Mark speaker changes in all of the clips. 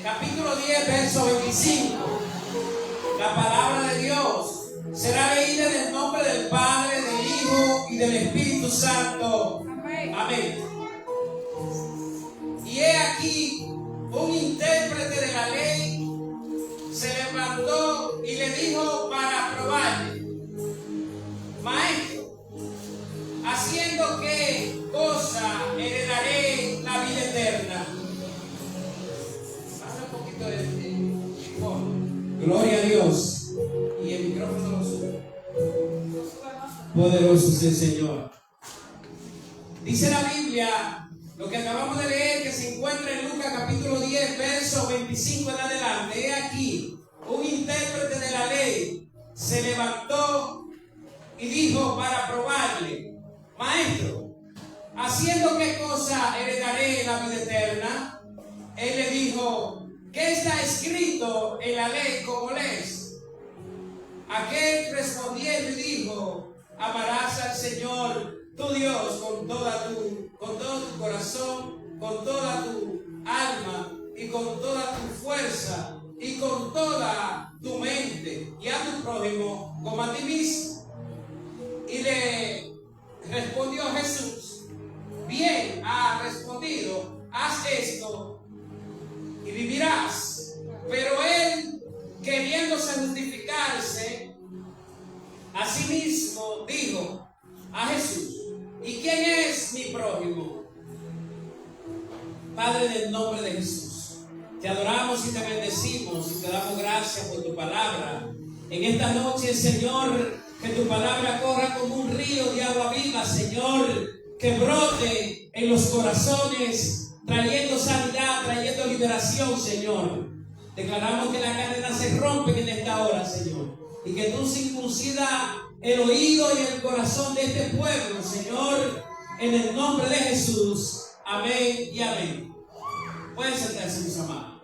Speaker 1: capítulo 10, verso 25. La palabra de Dios será leída en el nombre del Padre, del Hijo y del Espíritu Santo. Amén. Y he aquí, un intérprete de la ley se levantó y le dijo para probarle: Maestro, ¿haciendo qué cosa heredaré la vida eterna? Baja un poquito de micrófono. Gloria a Dios. Y el micrófono lo sube. Poderoso es el Señor. Dice la Biblia, lo que acabamos de leer, que se encuentra en Lucas capítulo 10, verso 25 en adelante. He aquí, un intérprete de la ley se levantó y dijo para probarle: Maestro, ¿haciendo qué cosa heredaré la vida eterna? Él le dijo: ¿qué está escrito en la ley, como lees? Aquel respondiendo y dijo: amarás al Señor tu Dios con todo tu corazón, con toda tu alma y con toda tu fuerza y con toda tu mente, y a tu prójimo como a ti mismo. Y le respondió Jesús: bien ha respondido, haz esto y vivirás. Pero él, queriéndose justificarse a sí mismo, dijo a Jesús: ¿y quién es mi prójimo? Padre, en el nombre de Jesús, te adoramos y te bendecimos y te damos gracias por tu palabra. En esta noche, Señor, que tu palabra corra como un río de agua viva, Señor, que brote en los corazones, trayendo sanidad, trayendo liberación, Señor. Declaramos que las cadenas se rompen en esta hora, Señor, y que tú circuncidas el oído y el corazón de este pueblo, Señor, en el nombre de Jesús. Amén y amén. Pueden sentarse, mis amados.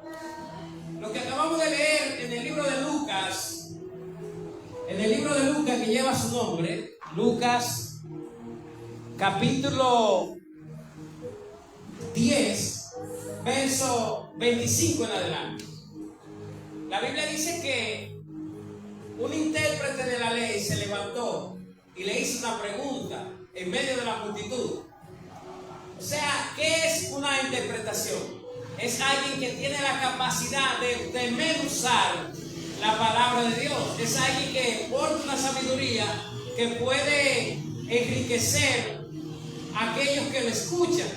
Speaker 1: Lo que acabamos de leer en el libro de Lucas, que lleva su nombre, Lucas capítulo 10, verso 25 en adelante. La Biblia dice que un intérprete de la ley se levantó y le hizo una pregunta en medio de la multitud. O sea, ¿qué es una interpretación? Es alguien que tiene la capacidad de desmenuzar la palabra de Dios. Es alguien que porta una sabiduría que puede enriquecer a aquellos que lo escuchan.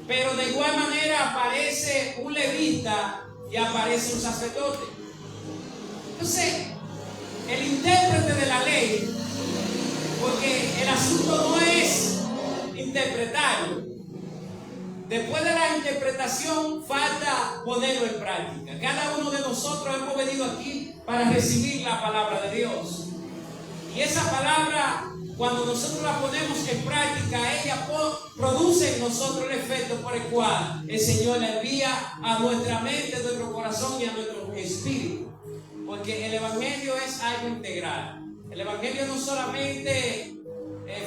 Speaker 1: Pero de igual manera aparece un levita y aparece un sacerdote. Entonces, el intérprete de la ley, porque el asunto no es interpretarlo. Después de la interpretación falta ponerlo en práctica. Cada uno de nosotros hemos venido aquí para recibir la palabra de Dios. Y esa palabra, cuando nosotros la ponemos en práctica, ella produce en nosotros el efecto por el cual el Señor la envía a nuestra mente, a nuestro corazón y a nuestro espíritu. Porque el Evangelio es algo integral. El Evangelio no solamente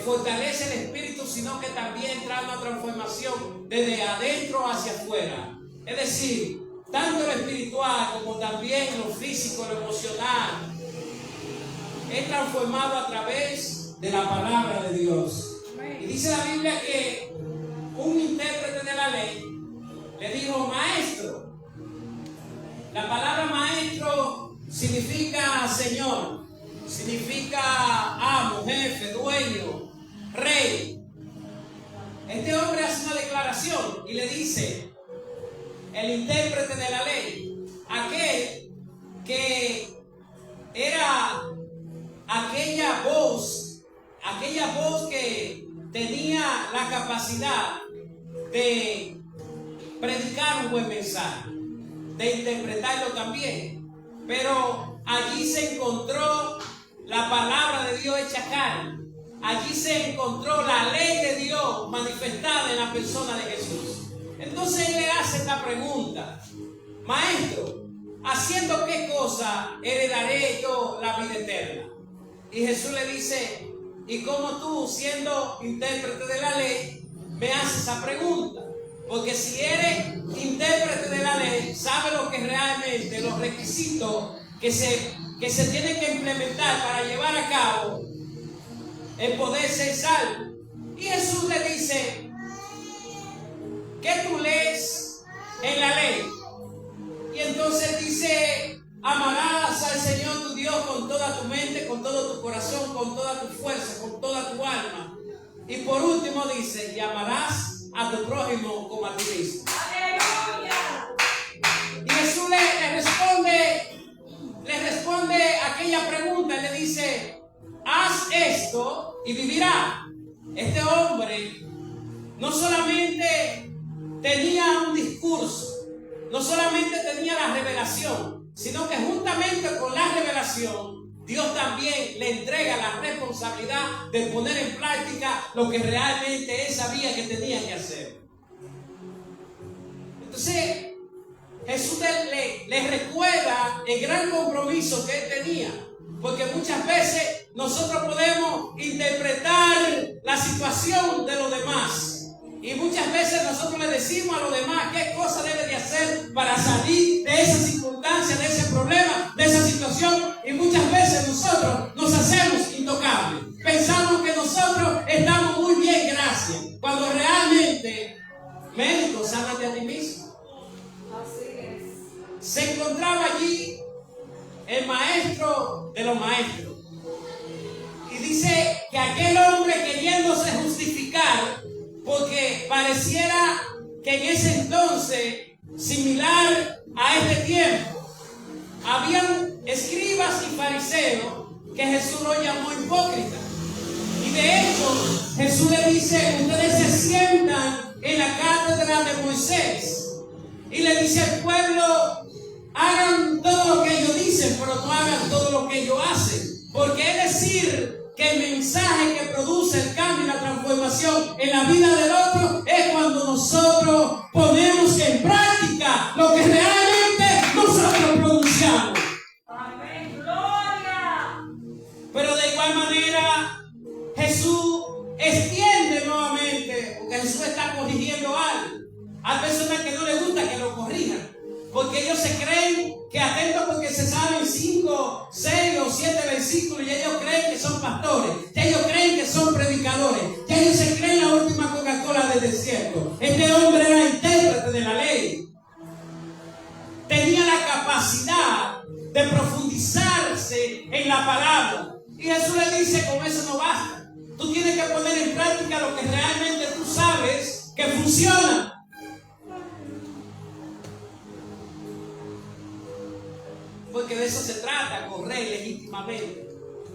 Speaker 1: fortalece el espíritu, sino que también trae una transformación desde adentro hacia afuera. Es decir, tanto lo espiritual como también lo físico, lo emocional, es transformado a través de la palabra de Dios. Y dice la Biblia que un intérprete de la ley le dijo: maestro. La palabra maestro significa señor, significa amo, jefe, dueño, rey. Este hombre hace una declaración y le dice, el intérprete de la ley, aquel que era aquella voz que tenía la capacidad de predicar un buen mensaje, de interpretarlo también. Pero allí se encontró la palabra de Dios hecha carne. Allí se encontró la ley de Dios manifestada en la persona de Jesús. Entonces él le hace esta pregunta: maestro, ¿haciendo qué cosa heredaré yo la vida eterna? Y Jesús le dice: ¿y cómo tú, siendo intérprete de la ley, me haces esa pregunta? Porque si eres intérprete de la ley, sabe lo que realmente los requisitos que se tienen que implementar para llevar a cabo el poder ser salvo. Y Jesús le dice, ¿qué tú lees en la ley? Y entonces dice, amarás al Señor tu Dios con toda tu mente, con todo tu corazón, con toda tu fuerza, con toda tu alma. Y por último dice, y amarás a tu prójimo como a ti mismo. ¡Aleluya! Y Jesús le responde aquella pregunta y le dice, haz esto y vivirá. Este hombre no solamente tenía un discurso, no solamente tenía la revelación, sino que juntamente con la revelación, Dios también le entrega la responsabilidad de poner en práctica lo que realmente él sabía que tenía que hacer. Entonces, Jesús le recuerda el gran compromiso que él tenía, porque muchas veces nosotros podemos interpretar la situación de los demás. Y muchas veces nosotros le decimos a los demás qué cosa debe de hacer para salir de esa circunstancia, de ese problema, de esa situación. Y muchas veces nosotros nos hacemos intocables. Pensamos que nosotros estamos muy bien, gracias. Cuando realmente, médico, sánate a ti mismo. Así es. Se encontraba allí el maestro de los maestros. Y dice que aquel hombre queriéndose justificar, porque pareciera que en ese entonces, similar a este tiempo, habían escribas y fariseos que Jesús los llamó hipócritas. Y de hecho, Jesús le dice, ustedes se sientan en la cátedra de Moisés. Y le dice al pueblo, hagan todo lo que ellos dicen, pero no hagan todo lo que ellos hacen. Porque es decir, que el mensaje que produce el cambio y la transformación en la vida del otro es cuando nosotros ponemos en práctica lo que realmente nosotros pronunciamos. Amén, gloria. Pero de igual manera, Jesús extiende nuevamente, porque Jesús está corrigiendo algo. Hay personas que no les gusta que lo corrijan, porque ellos se creen que atentos porque se saben 5, 6 o 7 versículos y ellos creen que son pastores, que ellos creen que son predicadores, que ellos se creen la última Coca-Cola del desierto. Este hombre era intérprete de la ley. Tenía la capacidad de profundizarse en la palabra. Y Jesús le dice, con eso no basta. Tú tienes que poner en práctica lo que realmente tú sabes que funciona. Porque de eso se trata, correr legítimamente.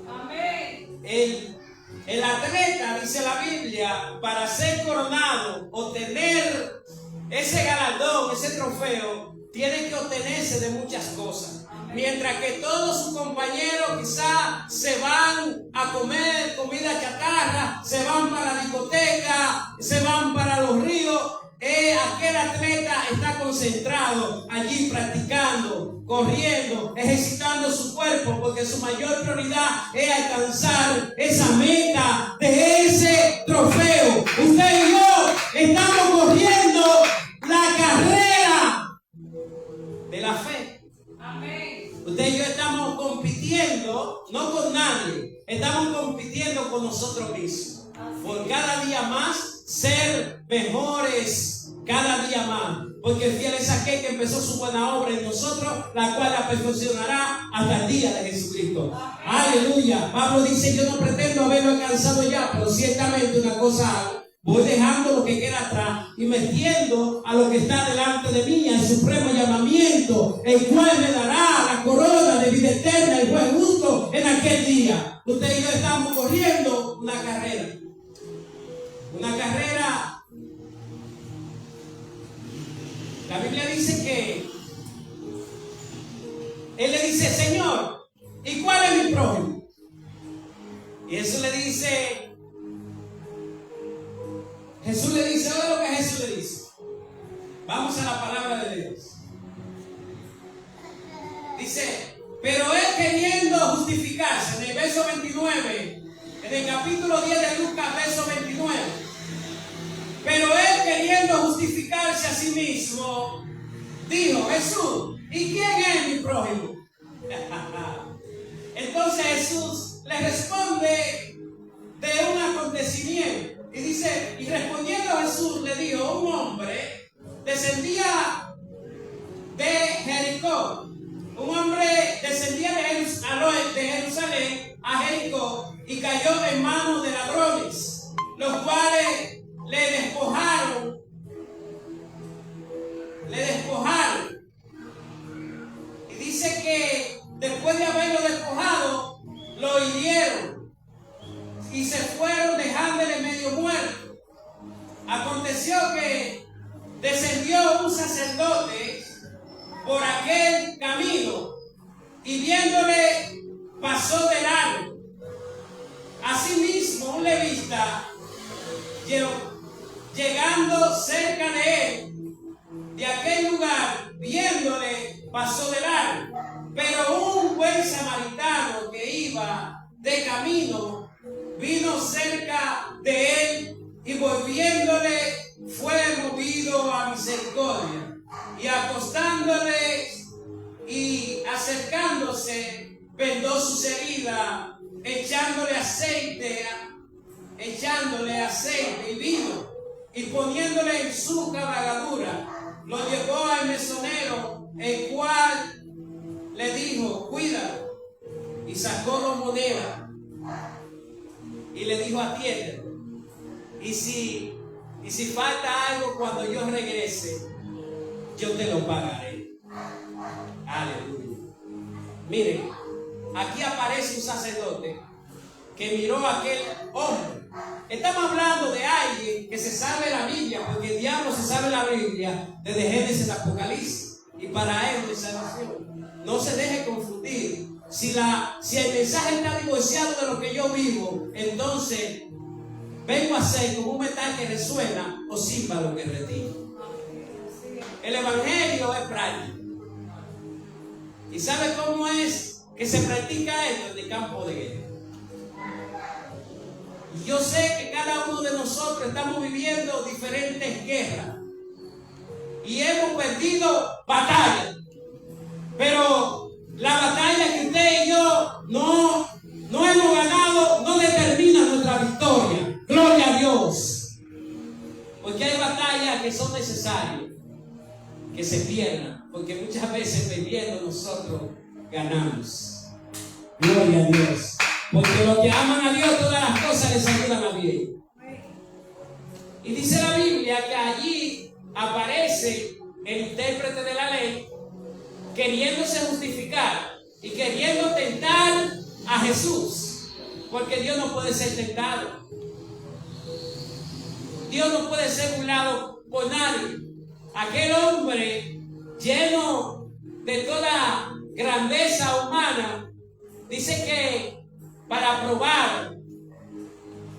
Speaker 1: Amén. El atleta, dice la Biblia, para ser coronado, obtener ese galardón, ese trofeo, tiene que obtenerse de muchas cosas. Amén. Mientras que todos sus compañeros quizás se van a comer comida chatarra, se van para la discoteca, se van para los ríos, aquel atleta está concentrado allí practicando, corriendo, ejercitando su cuerpo, porque su mayor prioridad es alcanzar esa meta de ese trofeo. Usted y yo estamos corriendo la carrera de la fe. Amén. Usted y yo estamos compitiendo, no con nadie, estamos compitiendo con nosotros mismos. Por cada día más ser mejores, cada día más. Porque fiel es aquel que empezó su buena obra en nosotros, la cual la perfeccionará hasta el día de Jesucristo. Aleluya. Pablo dice, yo no pretendo haberlo alcanzado ya, pero ciertamente una cosa hago. Voy dejando lo que queda atrás y metiendo a lo que está delante de mí, al supremo llamamiento, el cual me dará la corona de vida eterna, el buen justo en aquel día. Usted y yo estamos corriendo una carrera. Una carrera. La Biblia dice que él le dice, Señor, ¿y cuál es mi prójimo? Y Jesús le dice, oye lo que Jesús le dice. Vamos a la palabra de Dios. Dice, pero él queriendo justificarse, en el verso 29, en el capítulo 10 de Lucas, verso 29, pero él queriendo justificarse, justificarse a sí mismo, dijo: Jesús, ¿y quién es mi prójimo? Entonces Jesús le responde de un acontecimiento y dice: y respondiendo Jesús le dijo: un hombre descendía de Jericó. Un hombre descendía de Jerusalén a Jericó y cayó en manos de ladrones, los cuales le despojaron. Y dice que después de haberlo despojado, lo hirieron y se fueron dejándole medio muerto. Aconteció que descendió un sacerdote por aquel camino y viéndole pasó de largo. Asimismo, un levita, llegando cerca de él, de aquel lugar, viéndole pasó de largo. Pero un buen samaritano que iba de camino vino cerca de él y volviéndole fue movido a misericordia. Y acostándole y acercándose, vendó sus heridas, echándole aceite y vino, y poniéndole en su cabalgadura, lo llevó al mesonero, el cual le dijo: cuídalo. Y sacó 2 monedas y le dijo: atiéndelo. Y si falta algo cuando yo regrese, yo te lo pagaré. Aleluya. Miren, aquí aparece un sacerdote que miró a aquel hombre. Estamos hablando de alguien que se sabe la Biblia, porque el diablo se sabe la Biblia desde Génesis a Apocalipsis, y para él no hay salvación. No se deje confundir. Si el mensaje está divorciado de lo que yo vivo, entonces vengo a ser como un metal que resuena o címbalo que retira. El evangelio es práctico. ¿Y sabe cómo es que se practica esto en el campo de guerra? Y yo sé que cada uno de nosotros estamos viviendo diferentes guerras y hemos perdido batallas, pero la batalla que usted y yo no hemos ganado no determina nuestra victoria. Gloria a Dios. Porque hay batallas que son necesarias que se pierdan, porque muchas veces perdiendo nosotros ganamos. Gloria a Dios. Porque los que aman a Dios, todas las cosas les ayudan a bien. Y dice la Biblia que allí aparece el intérprete de la ley queriéndose justificar y queriendo tentar a Jesús, porque Dios no puede ser tentado. Dios no puede ser burlado por nadie. Aquel hombre lleno de toda grandeza humana, dice que para probar,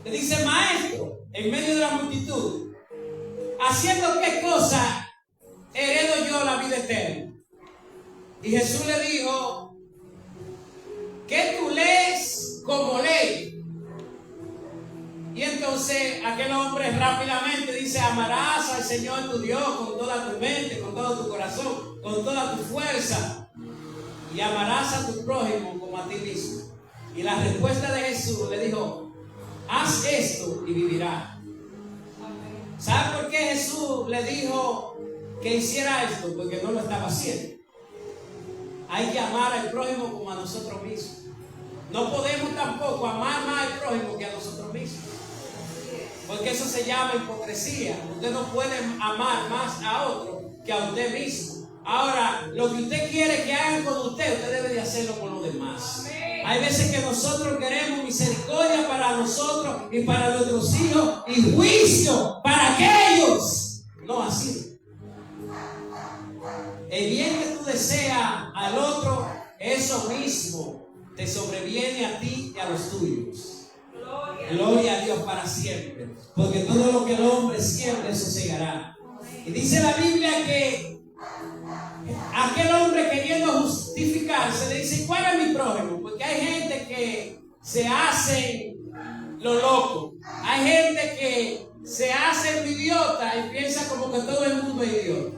Speaker 1: le dice: maestro, en medio de la multitud, ¿haciendo qué cosa heredo yo la vida eterna? Y Jesús le dijo: ¿qué tú lees como ley? Y entonces aquel hombre rápidamente dice: amarás al Señor tu Dios con toda tu mente, con todo tu corazón, con toda tu fuerza, y amarás a tu prójimo como a ti mismo. Y la respuesta de Jesús le dijo: haz esto y vivirás. ¿Sabe por qué Jesús le dijo que hiciera esto? Porque no lo estaba haciendo. Hay que amar al prójimo como a nosotros mismos. No podemos tampoco amar más al prójimo que a nosotros mismos, porque eso se llama hipocresía. Usted no puede amar más a otro que a usted mismo. Ahora, lo que usted quiere que hagan con usted, usted debe de hacerlo con los demás. Hay veces que nosotros queremos misericordia para nosotros y para nuestros hijos, y juicio para aquellos. No así. El bien que tú deseas al otro, eso mismo te sobreviene a ti y a los tuyos. Gloria a Dios para siempre. Porque todo lo que el hombre siembra, eso segará. Y dice la Biblia que aquel hombre, queriendo justificarse, le dice: ¿cuál es mi prójimo? Porque hay gente que se hace lo loco. Hay gente se hacen idiotas y piensan como que todo el mundo es idiota.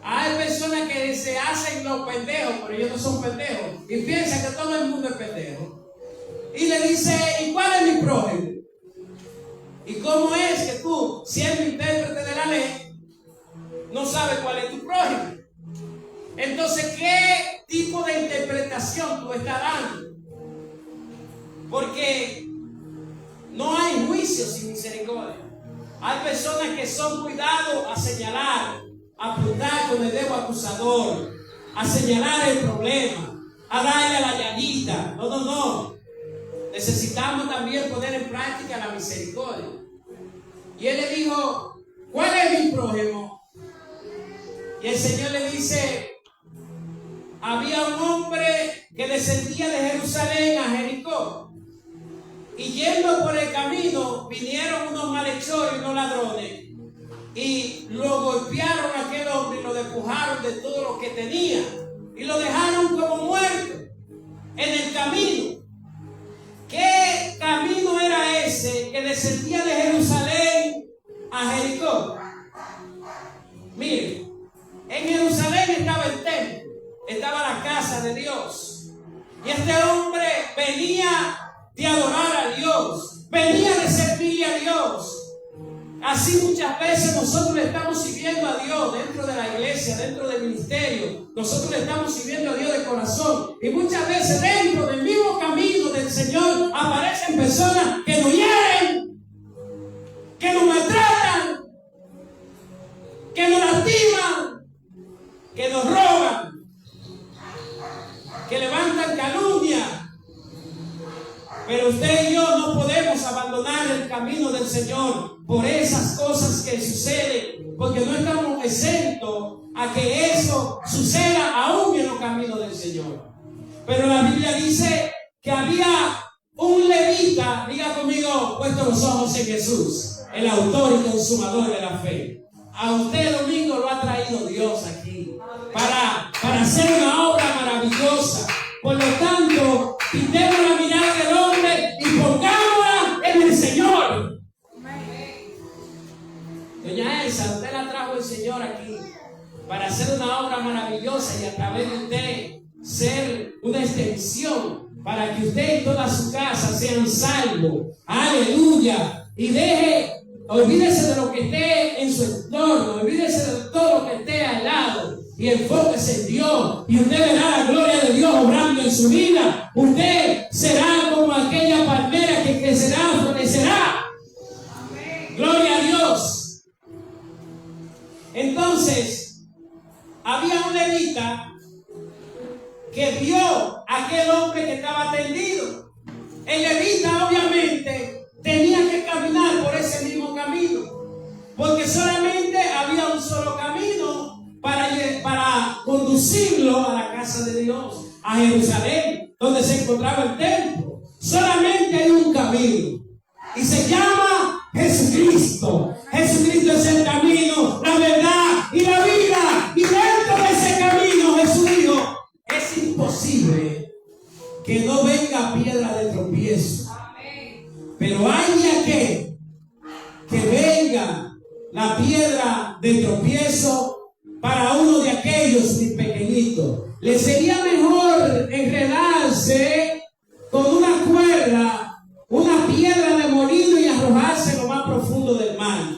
Speaker 1: Hay personas que se hacen los pendejos, pero ellos no son pendejos, y piensan que todo el mundo es pendejo. Y le dice, ¿y cuál es mi prójimo? ¿Y cómo es que tú, siendo intérprete de la ley, no sabes cuál es tu prójimo? Entonces, ¿qué tipo de interpretación tú estás dando? Porque no hay juicio sin misericordia. Hay personas que son muy dados a señalar, a apuntar con el dedo acusador, a señalar el problema, a darle a la llaguita. No. Necesitamos también poner en práctica la misericordia. Y él le dijo, ¿cuál es mi prójimo? Y el Señor le dice, había un hombre que descendía de Jerusalén a Jericó. Y yendo por el camino, vinieron unos malhechores y unos ladrones. Y lo golpearon a aquel hombre y lo despojaron de todo lo que tenía. Y lo dejaron como muerto en el camino. ¿Qué camino era ese que descendía de Jerusalén a Jericó? Mire, en Jerusalén estaba el templo, estaba la casa de Dios. Y este hombre venía de adorar a Dios, venía de servirle a Dios. Así muchas veces nosotros le estamos sirviendo a Dios dentro de la iglesia, dentro del ministerio. Nosotros le estamos sirviendo a Dios de corazón. Y muchas veces dentro del mismo camino del Señor aparecen personas que nos hieren, que nos maltratan, que nos lastiman, que nos roban, que levantan calumnia. Pero usted y yo no podemos abandonar el camino del Señor por esas cosas que suceden, porque no estamos exentos a que eso suceda aún en los caminos del Señor. Pero la Biblia dice que había un levita, diga conmigo, puesto los ojos en Jesús, el autor y consumador de la fe. A usted, domingo, lo ha traído Dios aquí para hacer una obra maravillosa. Por lo tanto, quitemos la mirada del hombre y pongámosla en el Señor. Doña Elsa, usted la trajo el Señor aquí para hacer una obra maravillosa y a través de usted ser una extensión para que usted y toda su casa sean salvos. Aleluya. Y olvídese de lo que esté en su entorno, olvídese de todo lo que esté al lado. Y enfóquese en Dios. Y usted verá la gloria de Dios obrando en su vida. Usted será como aquella palmera que crecerá, florecerá. Amén. Gloria a Dios. Entonces, había un levita que vio a aquel hombre que estaba tendido. El levita, obviamente, tenía que caminar por ese mismo camino. Porque solamente había un solo camino para conducirlo a la casa de Dios, a Jerusalén, donde se encontraba el templo. Solamente hay un camino y se llama Jesucristo. Jesucristo es el camino, la verdad y la vida. Y dentro de ese camino Jesús dijo, es imposible que no venga piedra de tropiezo. Pero hay de aquel que venga la piedra de tropiezo para uno de aquellos muy pequeñitos. Le sería mejor enredarse con una cuerda, una piedra de molino y arrojarse lo más profundo del mar,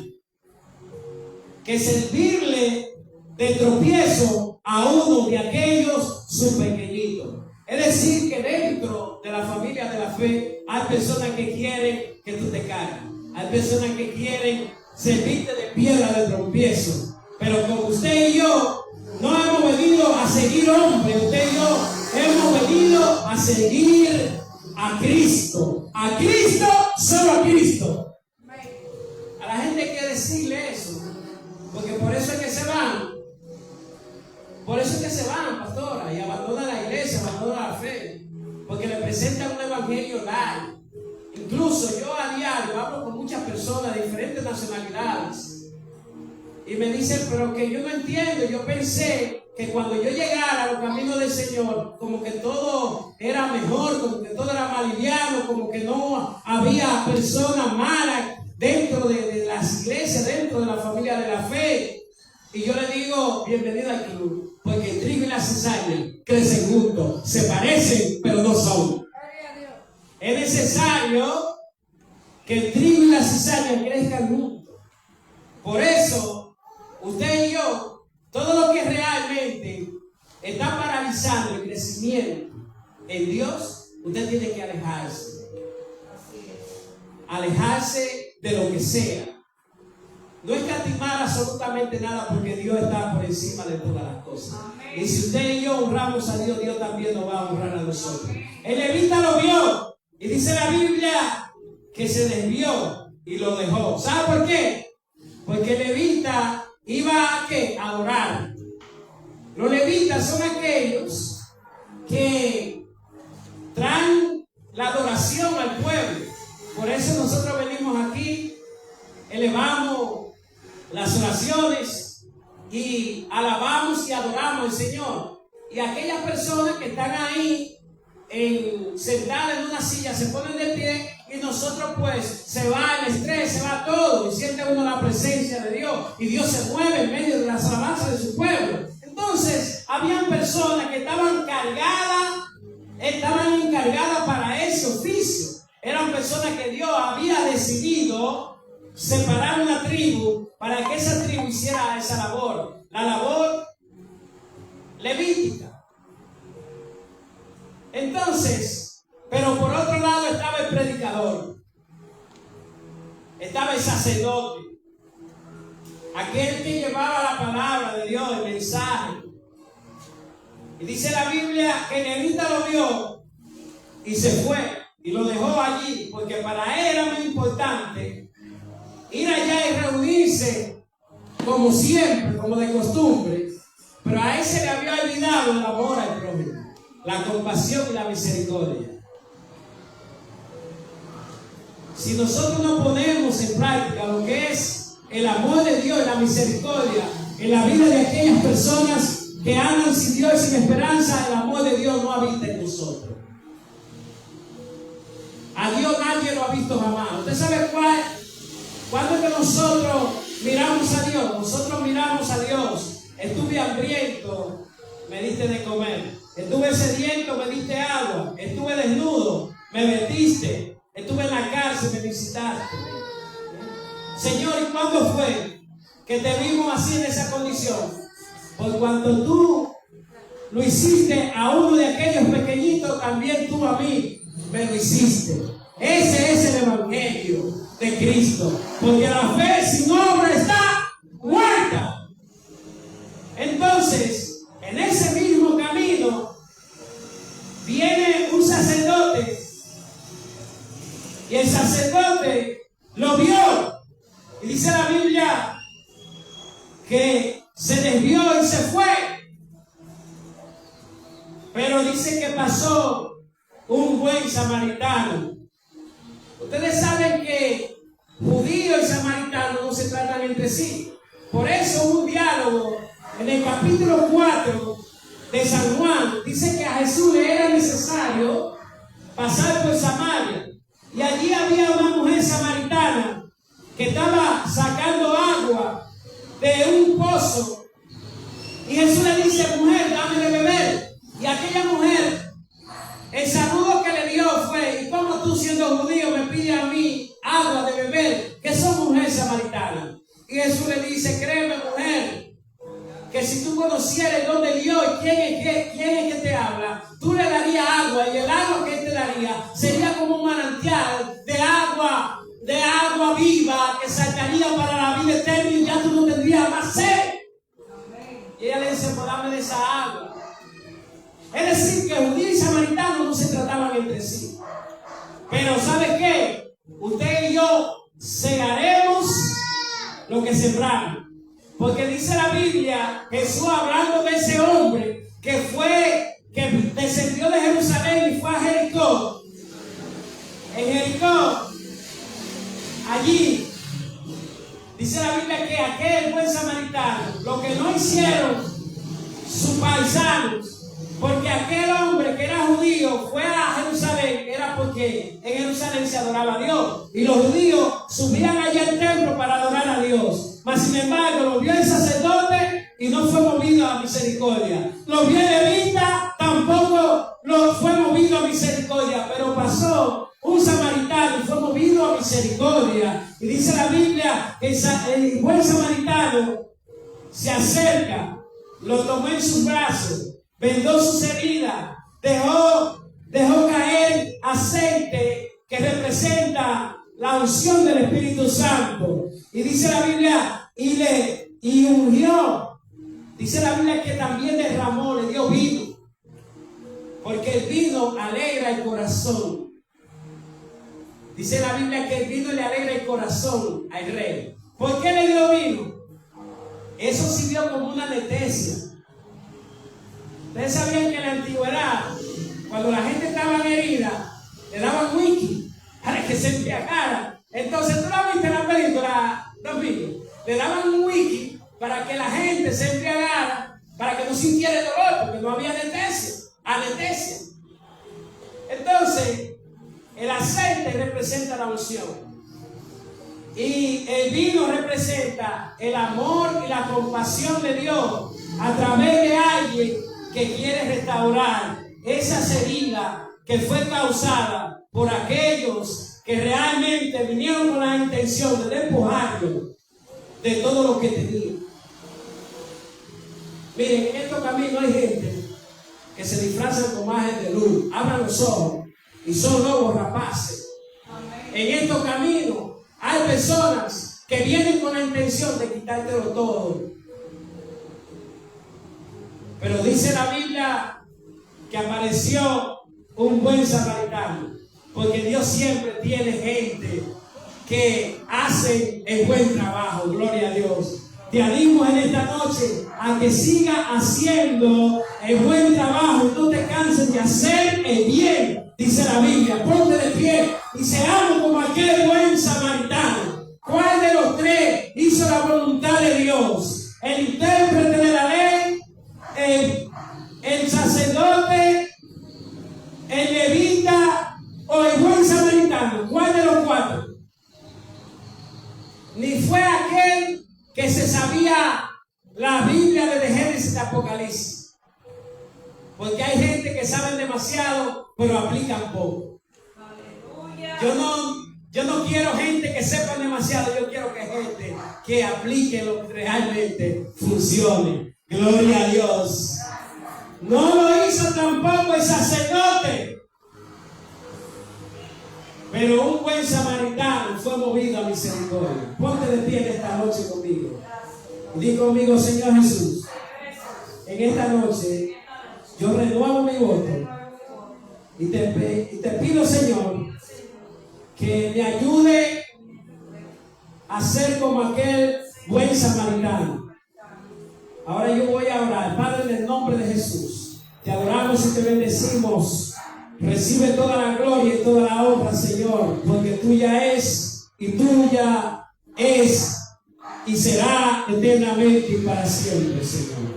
Speaker 1: que servirle de tropiezo a uno de aquellos sus pequeñitos. Es decir, que dentro de la familia de la fe hay personas que quieren que tú te caigas. Hay personas que quieren servirte de piedra de tropiezo. Pero como usted y yo no hemos venido a seguir hombres, usted y yo hemos venido a seguir a Cristo. A Cristo, solo a Cristo. A la gente hay que decirle eso, porque por eso es que se van. Por eso es que se van, pastora, y abandonan la iglesia, abandonan la fe, porque le presentan un evangelio light. Incluso yo a diario hablo con muchas personas de diferentes nacionalidades y me dicen, pero que yo no entiendo. Yo pensé que cuando yo llegara a los caminos del Señor, como que todo era mejor, como que todo era más liviano, como que no había personas malas dentro de las iglesias, dentro de la familia de la fe. Y yo le digo, bienvenido al club, porque el trigo y la cizaña crecen juntos, se parecen, pero no son. Es necesario que el trigo y la cizaña crezcan juntos. Por eso, usted y yo, todo lo que realmente está paralizando el crecimiento en Dios, usted tiene que alejarse. Alejarse de lo que sea. No escatimar absolutamente nada, porque Dios está por encima de todas las cosas. Amén. Y si usted y yo honramos a Dios, Dios también nos va a honrar a nosotros. El levita lo vio y dice la Biblia que se desvió y lo dejó. ¿Sabe por qué? Porque el levita iba a ¿qué? A orar. Los levitas son aquellos que traen la adoración al pueblo. Por eso nosotros venimos aquí, elevamos las oraciones y alabamos y adoramos al Señor. Y aquellas personas que están ahí sentadas en una silla se ponen de pie, y nosotros pues se va el estrés, se va todo, y siente uno la presencia de Dios, y Dios se mueve en medio de las alabanzas de su pueblo. Entonces habían personas que estaban encargadas para ese oficio. Eran personas que Dios había decidido separar una tribu para que esa tribu hiciera esa labor, la labor levítica. Entonces, pero por otro lado estaba el predicador, estaba el sacerdote, aquel que llevaba la palabra de Dios, el mensaje. Y dice la Biblia que el levita lo vio y se fue. Y lo dejó allí, porque para él era muy importante ir allá y reunirse como siempre, como de costumbre. Pero a él se le había olvidado el amor al prójimo, la compasión y la misericordia. Si nosotros no ponemos en práctica lo que es el amor de Dios y la misericordia en la vida de aquellas personas que andan sin Dios y sin esperanza, el amor de Dios no habita en nosotros. A Dios nadie lo ha visto jamás. ¿Usted sabe cuándo es que nosotros miramos a Dios? Nosotros miramos a Dios. Estuve hambriento, me diste de comer. Estuve sediento, me diste agua. Estuve desnudo, me vestiste. Estuve en la cárcel, me visitaste. Señor, ¿y cuándo fue que te vimos así en esa condición? Por cuando tú lo hiciste a uno de aquellos pequeñitos, también tú a mí me lo hiciste. Ese es el evangelio de Cristo, porque la fe sin obra está muerta. Entonces, en ese mismo camino viene un sacerdote, y el sacerdote lo vio, y dice la Biblia que se desvió y se fue. Pero dice que pasó un buen samaritano. Ustedes saben que judío y samaritano no se tratan entre sí. Por eso un diálogo en el capítulo 4 de San Juan dice que a Jesús le era necesario pasar por Samaria. Y allí había una mujer samaritana que estaba sacando agua de un pozo. Y Jesús le dice: mujer, dame de beber. Y aquella mujer, el saludo que le dio fue: ¿y cómo tú, siendo judío, me pides a mí agua de beber? Que son mujer samaritana. Y Jesús le dice: créeme, mujer, que si tú conocieras el don de Dios y quién es que te habla, tú le darías agua, y el agua que él te daría sería como un manantial de agua viva que saltaría para la vida eterna, y ya tú no tendrías más sed. Y ella le dice: pues dame de esa agua. Es decir, que judío y samaritano no se trataban entre sí. Pero ¿sabe qué? Usted y yo segaremos lo que sembramos. Porque dice la Biblia, Jesús hablando de ese hombre que descendió de Jerusalén y fue a Jericó. En Jericó, allí, dice la Biblia que aquel buen samaritano, lo que no hicieron sus paisanos, Porque aquel hombre que era judío fue a Jerusalén, era porque en Jerusalén se adoraba a Dios. Y los judíos subían allá al templo para adorar a Dios. Mas sin embargo, lo vio el sacerdote y no fue movido a misericordia. Lo vio el levita, tampoco lo fue movido a misericordia. Pero pasó un samaritano y fue movido a misericordia. Y dice la Biblia que el buen samaritano se acerca, lo tomó en sus brazos, vendó sus heridas, dejó caer aceite que representa la unción del Espíritu Santo. Y dice la Biblia, y ungió. Dice la Biblia que también derramó, le dio vino. Porque el vino alegra el corazón. Dice la Biblia que el vino le alegra el corazón al rey. ¿Por qué le dio vino? Eso sirvió como una anestesia. Ustedes sabían que en la antigüedad, cuando la gente estaba herida, le daban whisky para que se embriagara. Entonces, ¿tú la viste en la película, Domingo? Le daban un whisky para que la gente se embriagara, para que no sintiera el dolor, porque no había anestesia. Entonces, el aceite representa la unción. Y el vino representa el amor y la compasión de Dios a través de alguien que quiere restaurar esa heridas que fue causada por aquellos que realmente vinieron con la intención de despojarlo de todo lo que tenían. Miren, en estos caminos hay gente que se disfrazan con imagen de luz, abran los ojos y son lobos rapaces. En estos caminos hay personas que vienen con la intención de quitártelo todo. Pero dice la Biblia que apareció un buen samaritano. Porque Dios siempre tiene gente que hace el buen trabajo. Gloria a Dios. Te animo en esta noche a que siga haciendo el buen trabajo y no te canses de hacer el bien. Dice la Biblia, ponte de pie y seamos como aquel buen samaritano. ¿Cuál de los tres hizo la voluntad de Dios? ¿El intérprete de la ley? ¿El sacerdote? ¿El levita? ¿O el buen samaritano? ¿Cuál de los cuatro? Ni fue aquel que se sabía la Biblia desde Génesis a Apocalipsis. Porque hay gente que sabe demasiado, pero aplican poco. Yo no quiero gente que sepa demasiado, yo quiero que gente que aplique lo que realmente funcione. Gloria a Dios. No lo hizo tampoco el sacerdote. Pero un buen samaritano fue movido a misericordia. Ponte de pie en esta noche conmigo. Y di conmigo, Señor Jesús, en esta noche yo renuevo mi voto. Y te pido, Señor, que me ayude a ser como aquel buen samaritano. Ahora yo voy a orar. Padre, en el nombre de Jesús, te adoramos y te bendecimos. Recibe toda la gloria y toda la honra, Señor, porque tuya es y tuya es y será eternamente y para siempre, Señor.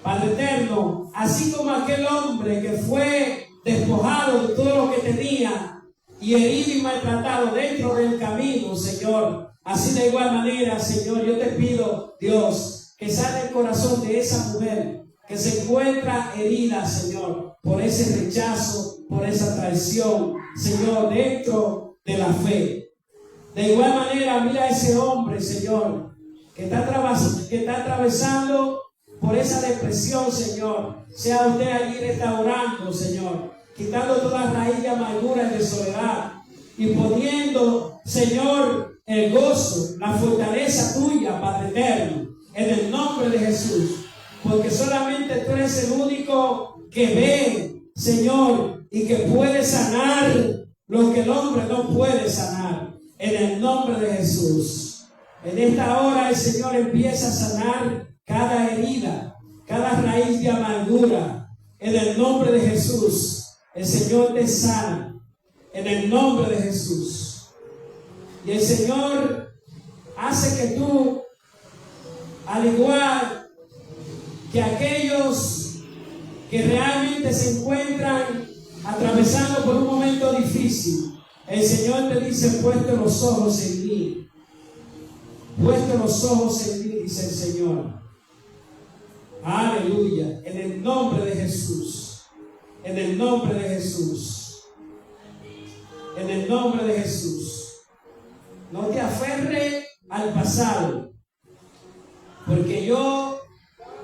Speaker 1: Padre eterno, así como aquel hombre que fue despojado de todo lo que tenía y herido y maltratado dentro del camino, Señor, así de igual manera, Señor, yo te pido, Dios, que sane el corazón de esa mujer que se encuentra herida, Señor, por ese rechazo, por esa traición, Señor, dentro de la fe. De igual manera, mira a ese hombre, Señor, que está atravesando por esa depresión, Señor. Sea usted allí restaurando, Señor, quitando toda raíz de amargura y de soledad y poniendo, Señor, el gozo, la fortaleza tuya, Padre eterno, en el nombre de Jesús. Porque solamente tú eres el único que ve, Señor, y que puede sanar lo que el hombre no puede sanar. En el nombre de Jesús. En esta hora el Señor empieza a sanar cada herida, cada raíz de amargura. En el nombre de Jesús, el Señor te sana. En el nombre de Jesús. Y el Señor hace que tú, al igual que aquellos
Speaker 2: que realmente se encuentran atravesando por un momento difícil, el Señor te dice: puesto los ojos en mí. Puesto los ojos en mí, dice el Señor. Aleluya. En el nombre de Jesús. En el nombre de Jesús. En el nombre de Jesús. No te aferres al pasado, porque yo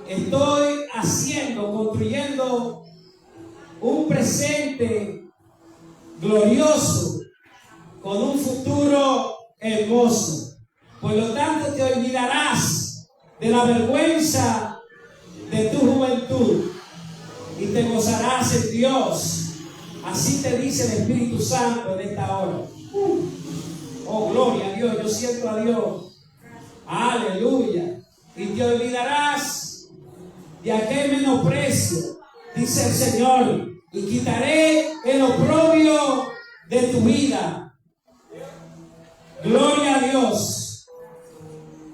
Speaker 2: estoy construyendo un presente glorioso con un futuro hermoso. Por lo tanto, te olvidarás de la vergüenza de tu juventud y te gozarás en Dios. Así te dice el Espíritu Santo en esta hora. Oh, gloria a Dios, yo siento a Dios. Aleluya. Y te olvidarás de aquel menosprecio, dice el Señor, y quitaré el oprobio de tu vida. Gloria a Dios.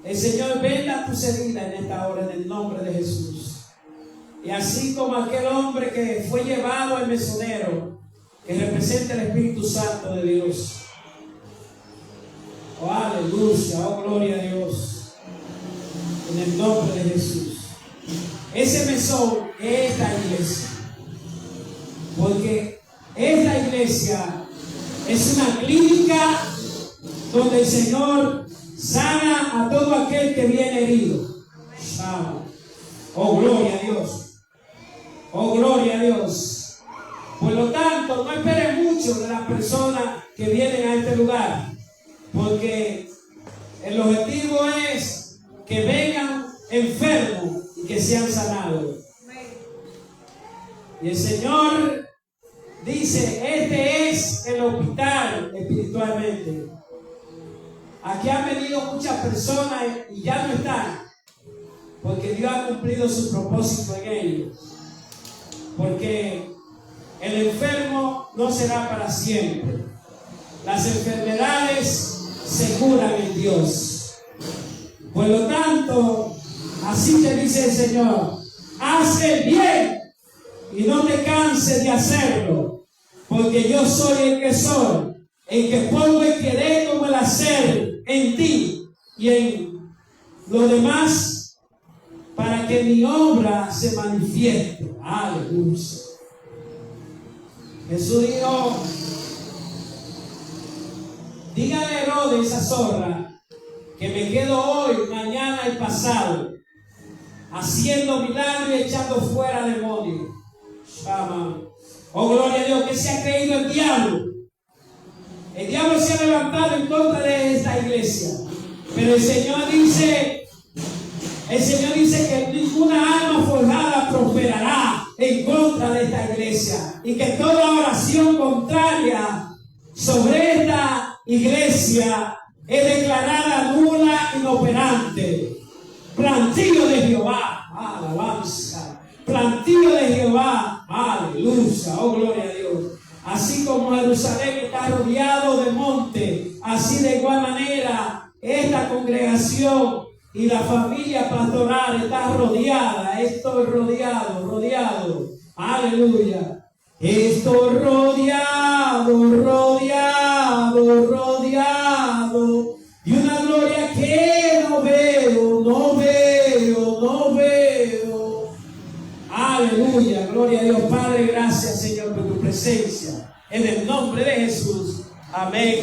Speaker 2: El Señor venda tus heridas en esta hora, en el nombre de Jesús. Y así como aquel hombre que fue llevado al mesonero, que representa el Espíritu Santo de Dios. Oh, aleluya, oh, gloria a Dios. En el nombre de Jesús. Ese mesón es esta iglesia. Porque esta iglesia es una clínica donde el Señor sana a todo aquel que viene herido. Oh, gloria a Dios. Oh, gloria a Dios. Por lo tanto, no esperes mucho de las personas que vienen a este lugar, porque el objetivo es que vengan enfermos y que sean sanados. Y el Señor dice: este es el hospital espiritualmente. Aquí han venido muchas personas y ya no están, porque Dios ha cumplido su propósito en ellos. Porque el enfermo no será para siempre. Las enfermedades se curan en Dios. Por lo tanto, así te dice el Señor: haz el bien y no te canses de hacerlo, porque yo soy el que soy, el que pongo el querer como el hacer en ti y en los demás, para que mi obra se manifieste. Aleluya. Jesús dijo: dígale a Herodes, esa zorra, que me quedo hoy, mañana y pasado, haciendo milagros y echando fuera demonios. Oh, gloria a Dios, que se ha creído el diablo. El diablo se ha levantado en contra de esta iglesia. Pero el Señor dice que ninguna arma forjada prosperará en contra de esta iglesia. Y que toda oración contraria sobre esta iglesia es declarada nula e inoperante. Plantío de Jehová, alabanza. Plantío de Jehová, aleluya, oh, gloria a Dios. Así como Jerusalén está rodeado de monte, así de igual manera esta congregación y la familia pastoral está rodeada. Estoy rodeado, aleluya. Estoy rodeado de una gloria que no veo. Aleluya, gloria a Dios. Padre, gracias, Señor, por tu presencia. En el nombre de Jesús. Amén.